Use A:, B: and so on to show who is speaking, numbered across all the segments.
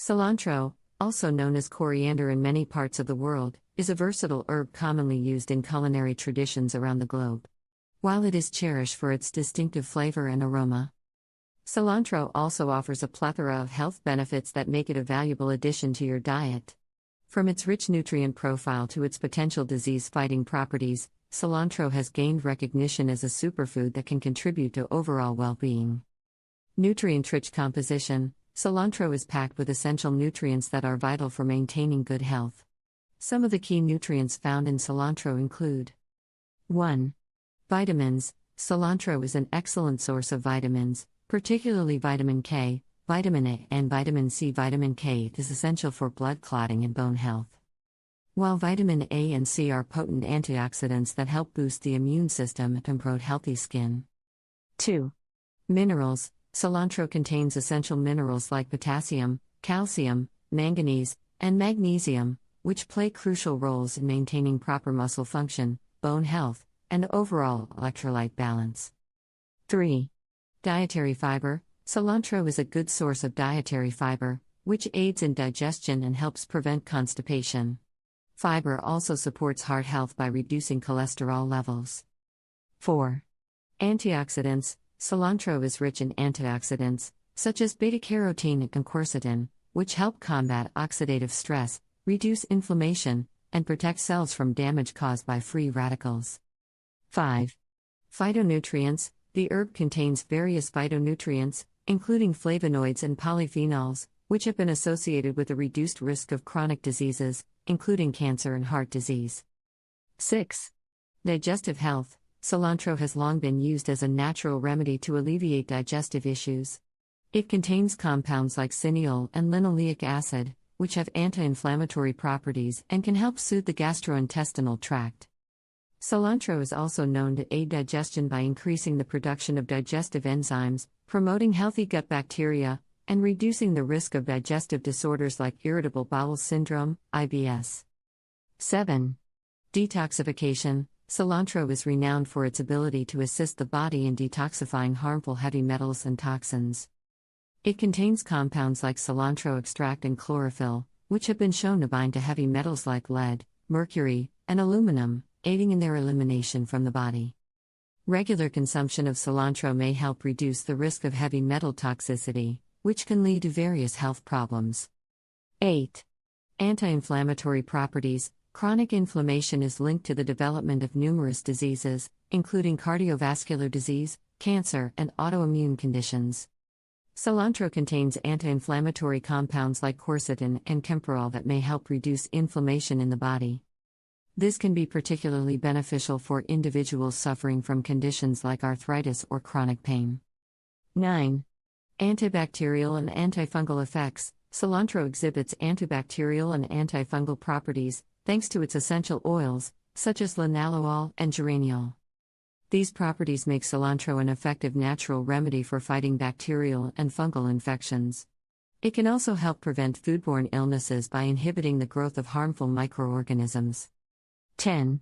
A: Cilantro, also known as coriander in many parts of the world, is a versatile herb commonly used in culinary traditions around the globe. While it is cherished for its distinctive flavor and aroma, cilantro also offers a plethora of health benefits that make it a valuable addition to your diet. From its rich nutrient profile to its potential disease-fighting properties, cilantro has gained recognition as a superfood that can contribute to overall well-being. Nutrient-rich composition: cilantro is packed with essential nutrients that are vital for maintaining good health. Some of the key nutrients found in cilantro include 1. Vitamins. Cilantro is an excellent source of vitamins, particularly vitamin K, vitamin A, and vitamin C. Vitamin K is essential for blood clotting and bone health, while vitamin A and C are potent antioxidants that help boost the immune system and promote healthy skin. 2. Minerals. Cilantro contains essential minerals like potassium, calcium, manganese, and magnesium, which play crucial roles in maintaining proper muscle function, bone health, and overall electrolyte balance. 3. Dietary fiber. Cilantro is a good source of dietary fiber, which aids in digestion and helps prevent constipation. Fiber also supports heart health by reducing cholesterol levels. 4. Antioxidants. Cilantro is rich in antioxidants, such as beta-carotene and quercetin, which help combat oxidative stress, reduce inflammation, and protect cells from damage caused by free radicals. 5. Phytonutrients. The herb contains various phytonutrients, including flavonoids and polyphenols, which have been associated with a reduced risk of chronic diseases, including cancer and heart disease. 6. Digestive health. Cilantro has long been used as a natural remedy to alleviate digestive issues. It contains compounds like cineole and linoleic acid, which have anti-inflammatory properties and can help soothe the gastrointestinal tract. Cilantro is also known to aid digestion by increasing the production of digestive enzymes, promoting healthy gut bacteria, and reducing the risk of digestive disorders like irritable bowel syndrome, IBS. 7. Detoxification. Cilantro is renowned for its ability to assist the body in detoxifying harmful heavy metals and toxins. It contains compounds like cilantro extract and chlorophyll, which have been shown to bind to heavy metals like lead, mercury, and aluminum, aiding in their elimination from the body. Regular consumption of cilantro may help reduce the risk of heavy metal toxicity, which can lead to various health problems. 8. Anti-inflammatory properties. Chronic inflammation is linked to the development of numerous diseases, including cardiovascular disease, cancer, and autoimmune conditions. Cilantro contains anti-inflammatory compounds like quercetin and camphorol that may help reduce inflammation in the body. This can be particularly beneficial for individuals suffering from conditions like arthritis or chronic pain. 9. Antibacterial and antifungal effects. Cilantro exhibits antibacterial and antifungal properties, thanks to its essential oils, such as linalool and geraniol. These properties make cilantro an effective natural remedy for fighting bacterial and fungal infections. It can also help prevent foodborne illnesses by inhibiting the growth of harmful microorganisms. 10.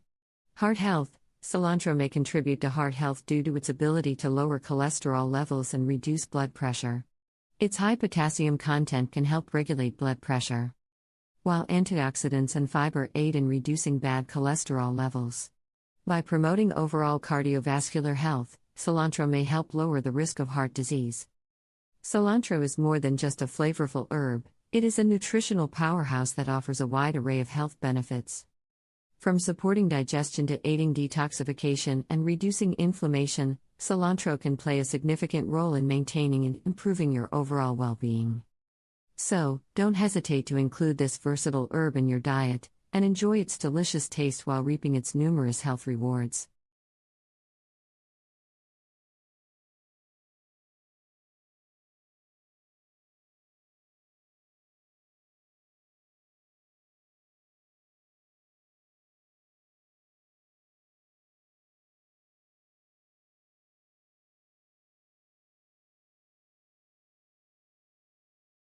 A: Heart health. Cilantro may contribute to heart health due to its ability to lower cholesterol levels and reduce blood pressure. Its high potassium content can help regulate blood pressure, while antioxidants and fiber aid in reducing bad cholesterol levels. By promoting overall cardiovascular health, cilantro may help lower the risk of heart disease. Cilantro is more than just a flavorful herb, it is a nutritional powerhouse that offers a wide array of health benefits. From supporting digestion to aiding detoxification and reducing inflammation, cilantro can play a significant role in maintaining and improving your overall well-being. So, don't hesitate to include this versatile herb in your diet, and enjoy its delicious taste while reaping its numerous health rewards.